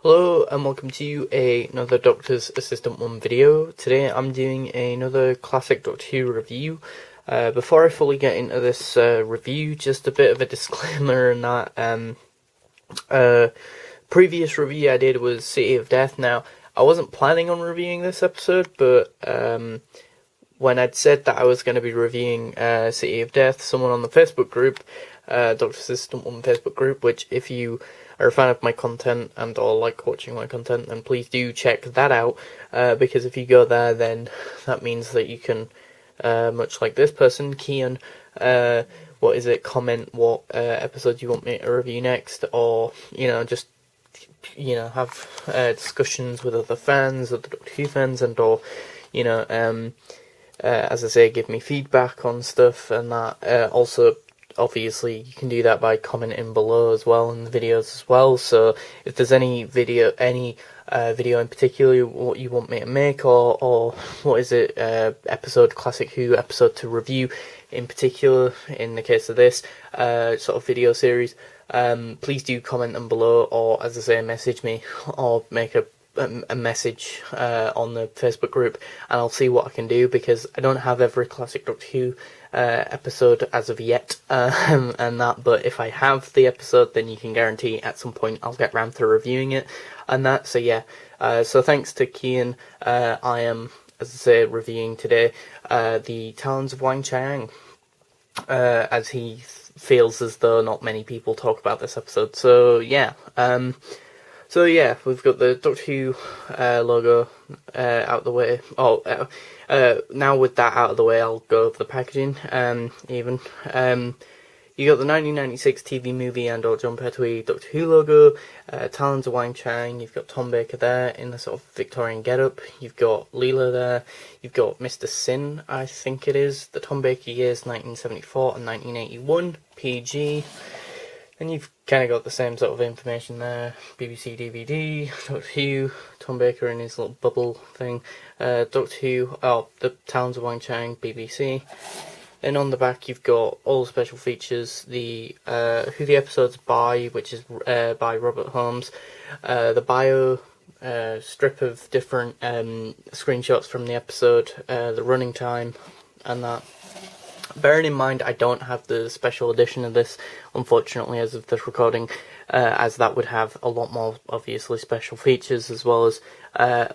Hello and welcome to another Doctor's Assistant 1 video. Today I'm doing another classic Doctor Who review. Before I fully get into this review, just a bit of a disclaimer in that previous review I did was City of Death. Now, I wasn't planning on reviewing this episode, but when I'd said that I was going to be reviewing City of Death, someone on the Facebook group, Doctor's Assistant 1 Facebook group, which if you are a fan of my content and or like watching my content, then please do check that out, because if you go there, then that means that you can, much like this person, Kian, comment what episode you want me to review next, or, just, have discussions with other fans, other Doctor Who fans, and or, as I say, give me feedback on stuff, and that, also, obviously you can do that by commenting below as well in the videos as well. So if there's any video in particular what you want me to make, or classic Who episode to review in particular, in the case of this sort of video series, please do comment them below, or as I say, message me or make a message on the Facebook group, and I'll see what I can do, because I don't have every classic Doctor Who episode as of yet, but if I have the episode, then you can guarantee at some point I'll get round to reviewing it and that. So yeah, so thanks to Kian, I am, as I say, reviewing today the Talons of Weng Chiang, as he feels as though not many people talk about this episode. So yeah, we've got the Doctor Who logo out of the way. Now with that out of the way, I'll go over the packaging. You got the 1996 TV movie and or John Pertwee Doctor Who logo, Talons of Weng Chiang. You've got Tom Baker there in the sort of Victorian getup. You've got Leela there. You've got Mr. Sin, I think it is. The Tom Baker years 1974 and 1981, PG. And you've kind of got the same sort of information there. BBC DVD, Doctor Who, Tom Baker in his little bubble thing, Doctor Who, the Talons of Weng Chiang, BBC. Then on the back you've got all the special features, the who the episode's by, which is by Robert Holmes, the bio, strip of different screenshots from the episode, the running time, and that. Bearing in mind, I don't have the special edition of this, unfortunately, as of this recording, as that would have a lot more, obviously, special features, as well as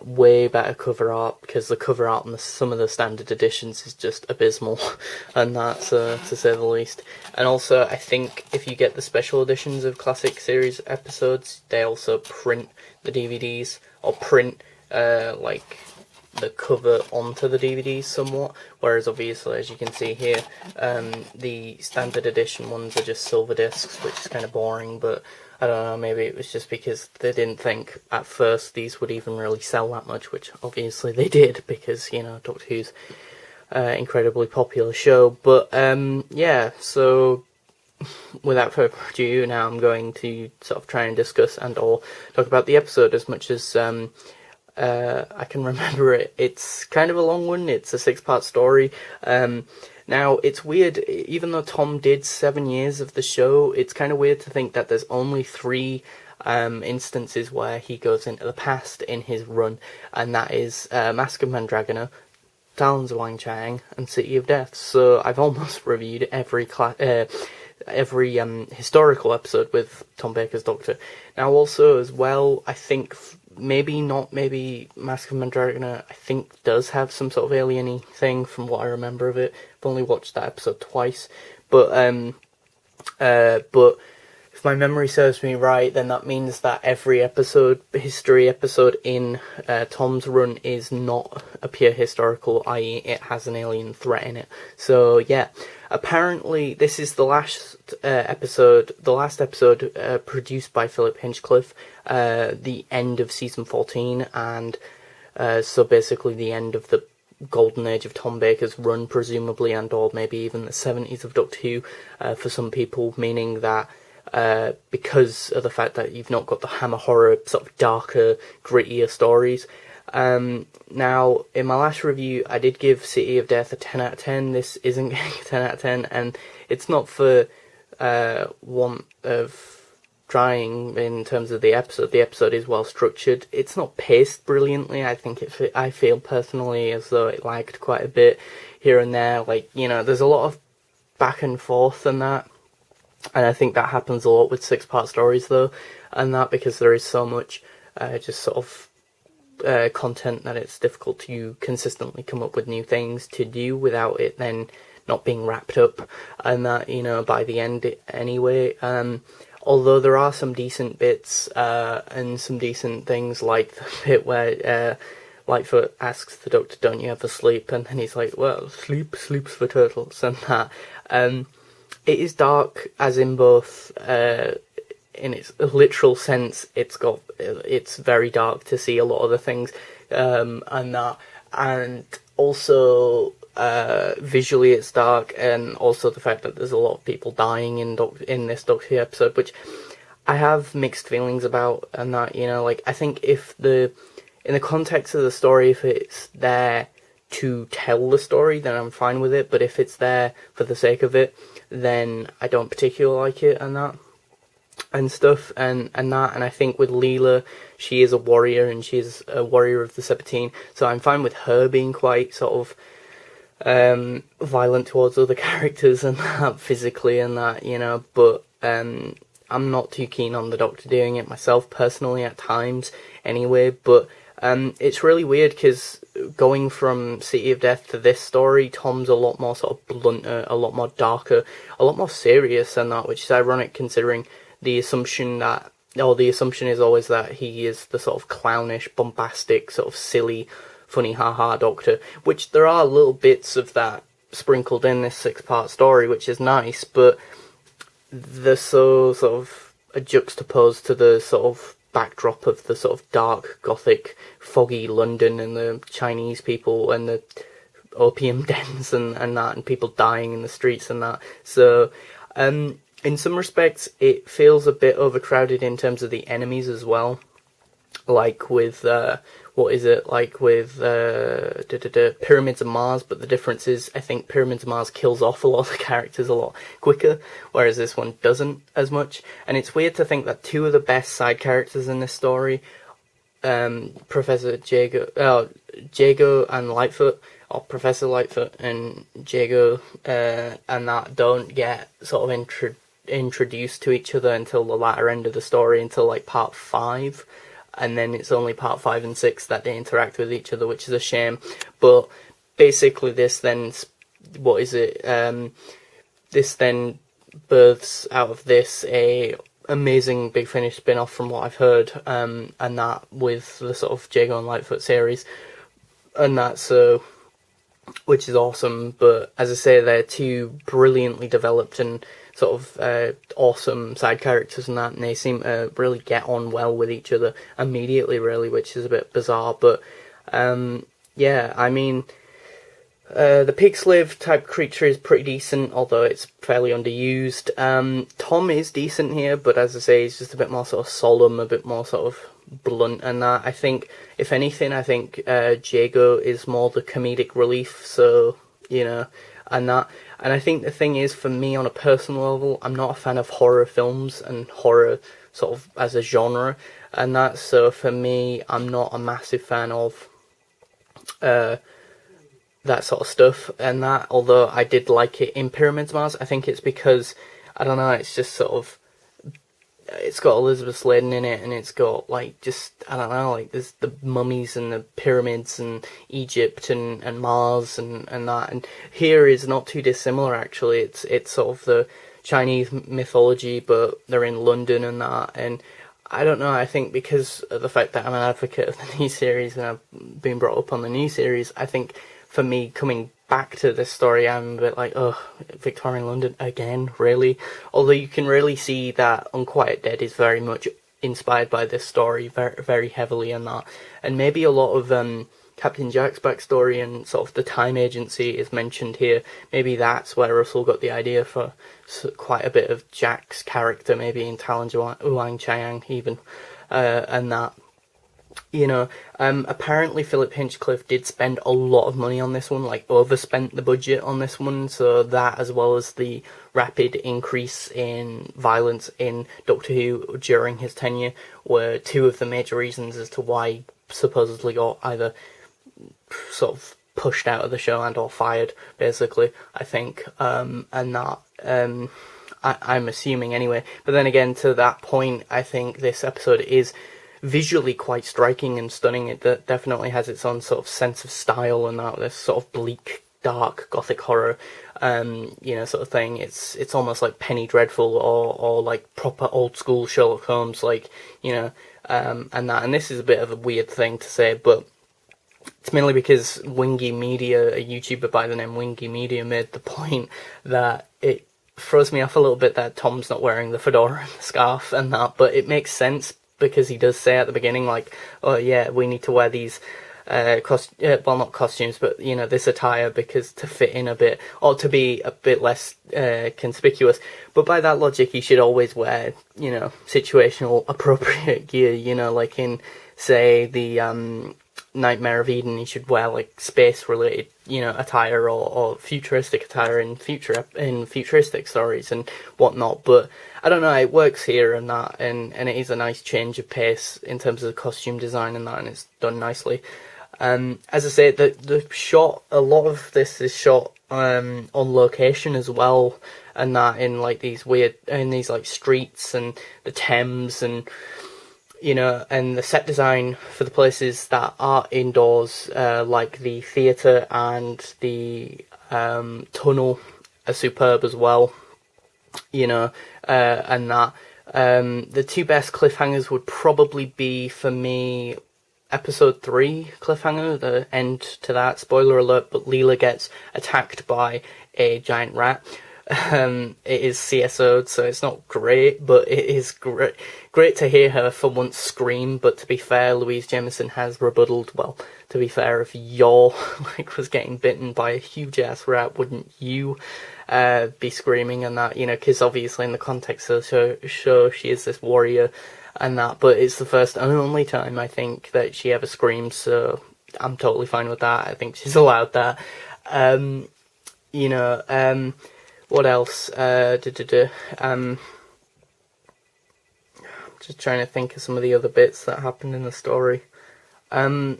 way better cover art, because the cover art on some of the standard editions is just abysmal, and that's, to say the least. And also, I think if you get the special editions of classic series episodes, they also print the DVDs, or print, the cover onto the DVDs somewhat, whereas obviously, as you can see here, the standard edition ones are just silver discs, which is kind of boring, but I don't know, maybe it was just because they didn't think at first these would even really sell that much, which obviously they did, because, Doctor Who's incredibly popular show. But yeah, so without further ado, now I'm going to sort of try and discuss and or talk about the episode as much as I can remember it. It's kind of a long one. It's a 6-part story. Now, it's weird, even though Tom did 7 years of the show, it's kind of weird to think that there's only 3 instances where he goes into the past in his run, and that is Mask of Mandragora, Talons of Weng Chiang, and City of Death. So I've almost reviewed every historical episode with Tom Baker's Doctor. Now, also, as well, I think maybe Mask of Mandragora, I think, does have some sort of alien-y thing from what I remember of it. I've only watched that episode twice, but if my memory serves me right, then that means that every history episode in Tom's run is not a pure historical, i.e. it has an alien threat in it. So yeah, apparently this is the last episode produced by Philip Hinchcliffe, the end of season 14, and so basically the end of the golden age of Tom Baker's run, presumably, and or maybe even the 70s of Doctor Who, for some people, meaning that because of the fact that you've not got the Hammer horror, sort of darker, grittier stories. Now, in my last review, I did give City of Death a 10 out of 10. This isn't getting a 10 out of 10, and it's not for want of trying in terms of the episode. The episode is well structured. It's not paced brilliantly. I think I feel personally as though it lagged quite a bit here and there. Like, you know, there's a lot of back and forth and that. And I think that happens a lot with 6-part stories though, and that because there is so much just sort of content that it's difficult to consistently come up with new things to do without it then not being wrapped up, and that, you know, by the end anyway. Although there are some decent bits and some decent things, like the bit where Lightfoot asks the Doctor, "Don't you ever sleep?" And then he's like, "Well, sleep's for turtles," and that. It is dark, as in both in its literal sense. It's very dark to see a lot of the things, and that, and also. Visually it's dark, and also the fact that there's a lot of people dying in this Doctor Who episode, which I have mixed feelings about, and that, you know, like, I think in the context of the story, if it's there to tell the story, then I'm fine with it, but if it's there for the sake of it, then I don't particularly like it, and that, and stuff, and that, and I think with Leela, she is a warrior, and she's a warrior of the Serpentine, so I'm fine with her being quite sort of violent towards other characters and that, physically and that, you know, but I'm not too keen on the Doctor doing it myself personally at times anyway, but it's really weird because going from City of Death to this story, Tom's a lot more sort of blunter, a lot more darker, a lot more serious and that, which is ironic considering the assumption is always that he is the sort of clownish, bombastic, sort of silly, funny haha Doctor, which there are little bits of that sprinkled in this 6-part story, which is nice, but they're so sort of juxtaposed to the sort of backdrop of the sort of dark, gothic, foggy London and the Chinese people and the opium dens and that, and people dying in the streets and that. So in some respects it feels a bit overcrowded in terms of the enemies as well, like with Pyramids of Mars, but the difference is I think Pyramids of Mars kills off a lot of the characters a lot quicker, whereas this one doesn't as much. And it's weird to think that two of the best side characters in this story, Professor Jago and Lightfoot, or Professor Lightfoot and Jago, and that don't get sort of introduced to each other until the latter end of the story, until like part 5. And then it's only part 5 and 6 that they interact with each other, which is a shame. But basically this then, this then births out of this a amazing Big Finish spin-off from what I've heard, and that with the sort of Jago and Lightfoot series, and that, so, which is awesome. But as I say, they're two brilliantly developed and sort of awesome side characters and that, and they seem to really get on well with each other immediately, really, which is a bit bizarre. But yeah, I mean, the pig slave type creature is pretty decent, although it's fairly underused. Tom is decent here, but as I say, he's just a bit more sort of solemn, a bit more sort of blunt and that. I think, if anything, Jago is more the comedic relief, so, you know, and that. And I think the thing is, for me, on a personal level, I'm not a fan of horror films and horror sort of as a genre, and that, so for me, I'm not a massive fan of that sort of stuff, and that, although I did like it in Pyramids Mars, I think it's because, I don't know, it's just sort of, it's got Elizabeth Sladen in it, and it's got, like, just, I don't know, like, there's the mummies and the pyramids and Egypt and Mars and that, and here is not too dissimilar, actually. It's sort of the Chinese mythology, but they're in London and that, and I don't know, I think because of the fact that I'm an advocate of the new series, and I've been brought up on the new series, I think, for me, coming back to this story, I'm a bit like, oh, Victorian London again, really? Although you can really see that Unquiet Dead is very much inspired by this story, very, very heavily, and that. And maybe a lot of Captain Jack's backstory and sort of the time agency is mentioned here. Maybe that's where Russell got the idea for quite a bit of Jack's character, maybe in Talons Wang Chiang even, and that. Apparently Philip Hinchcliffe did spend a lot of money on this one, like overspent the budget on this one, so that as well as the rapid increase in violence in Doctor Who during his tenure were two of the major reasons as to why he supposedly got either sort of pushed out of the show and or fired, basically, I think, and that, I'm assuming anyway. But then again, to that point, I think this episode is visually quite striking and stunning. It definitely has its own sort of sense of style and that, this sort of bleak, dark, gothic horror, sort of thing. It's almost like Penny Dreadful or like proper old school Sherlock Holmes, like, and that. And this is a bit of a weird thing to say, but it's mainly because Wingy Media, a YouTuber by the name Wingy Media, made the point that it throws me off a little bit that Tom's not wearing the fedora and the scarf and that, but it makes sense because he does say at the beginning, like, oh yeah, we need to wear these not costumes, but this attire because to fit in a bit or to be a bit less conspicuous. But by that logic, he should always wear situational appropriate gear. Like in, say, the Nightmare of Eden, he should wear like space related attire or futuristic attire in futuristic stories and whatnot. But I don't know, it works here and that, and it is a nice change of pace in terms of the costume design and that, and it's done nicely. As I say, the shot, a lot of this is shot on location as well, and that in like these like streets and the Thames and and the set design for the places that are indoors, like the theatre and the tunnel, are superb as well. And that. The two best cliffhangers would probably be, for me, episode 3 cliffhanger, the end to that. Spoiler alert, but Leela gets attacked by a giant rat. It is CSO'd, so it's not great, but it is great to hear her for once scream. But to be fair, Louise Jameson has rebutted, well, to be fair, if you're was getting bitten by a huge ass rat, wouldn't you be screaming and that, because obviously in the context of the show she is this warrior and that, but it's the first and only time I think that she ever screams, so I'm totally fine with that. I think she's allowed that. What else? Just trying to think of some of the other bits that happened in the story. As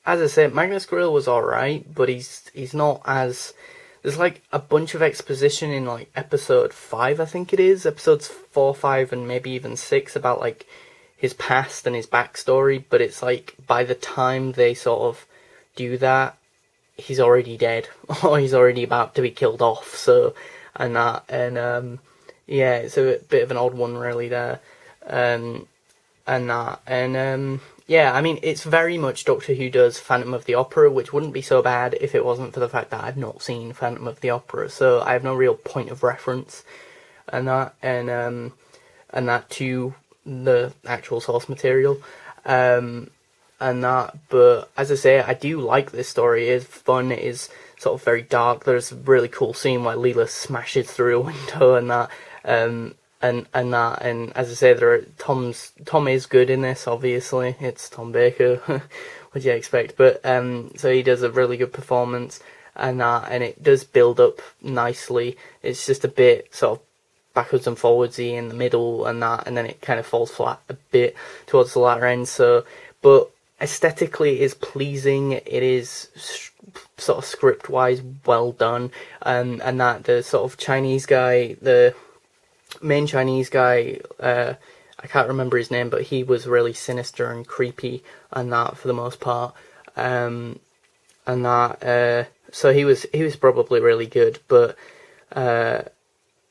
I said, Magnus Grill was alright, but he's not as... There's like a bunch of exposition in like episode 5, I think it is. Episodes 4, 5, and maybe even 6 about like his past and his backstory, but it's like by the time they sort of do that, he's already dead, or he's already about to be killed off, so... And that, and yeah, it's a bit of an odd one really there, and that, and yeah, I mean, it's very much Doctor Who does Phantom of the Opera, which wouldn't be so bad if it wasn't for the fact that I've not seen Phantom of the Opera, so I have no real point of reference, and that, and that to the actual source material, and that, but as I say, I do like this story. It is fun, it is sort of very dark. There's a really cool scene where Leela smashes through a window and that, and that, and as I say, Tom is good in this. Obviously, it's Tom Baker. What do you expect? But so he does a really good performance, and that, and it does build up nicely. It's just a bit sort of backwards and forwardsy in the middle, and that, and then it kind of falls flat a bit towards the latter end. So, but aesthetically, it is pleasing. It is sort of script-wise well done, and that the sort of Chinese guy, the main Chinese guy, I can't remember his name, but he was really sinister and creepy, and that for the most part, and that, so he was probably really good, but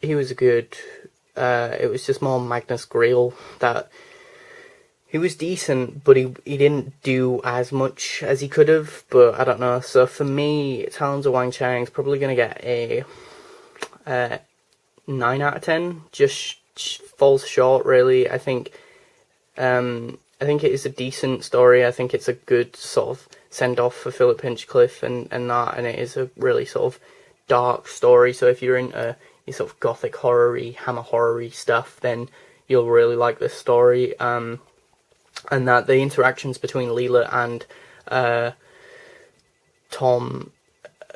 he was good. It was just more Magnus Greel that. He was decent, but he didn't do as much as he could have, but I don't know. So for me, Talons of Wang Chang's probably going to get a 9 out of 10. Just falls short, really. I think it is a decent story. I think it's a good sort of send-off for Philip Hinchcliffe and that, and it is a really sort of dark story. So if you're into your sort of gothic horror-y, hammer horror-y stuff, then you'll really like this story. and that the interactions between Leela and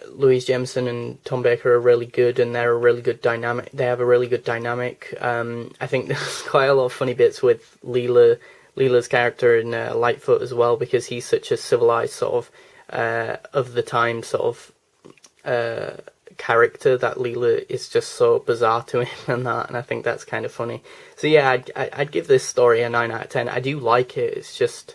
Louise Jameson and Tom Baker are really good, and they're a really good dynamic. They have a really good dynamic. I think there's quite a lot of funny bits with Leela's character in Lightfoot as well, because he's such a civilized sort of the time sort of character, that Leela is just so bizarre to him, and I think that's kind of funny. So yeah, I'd give this story a 9 out of 10. I do like it. It's just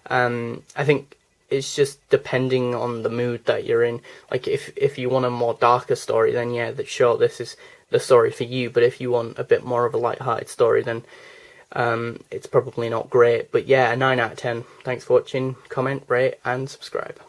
I think it's just depending on the mood that you're in. Like if you want a more darker story, then yeah, sure, this is the story for you. But if you want a bit more of a light-hearted story, then it's probably not great. But yeah, a 9 out of 10. Thanks for watching. Comment, rate, and subscribe.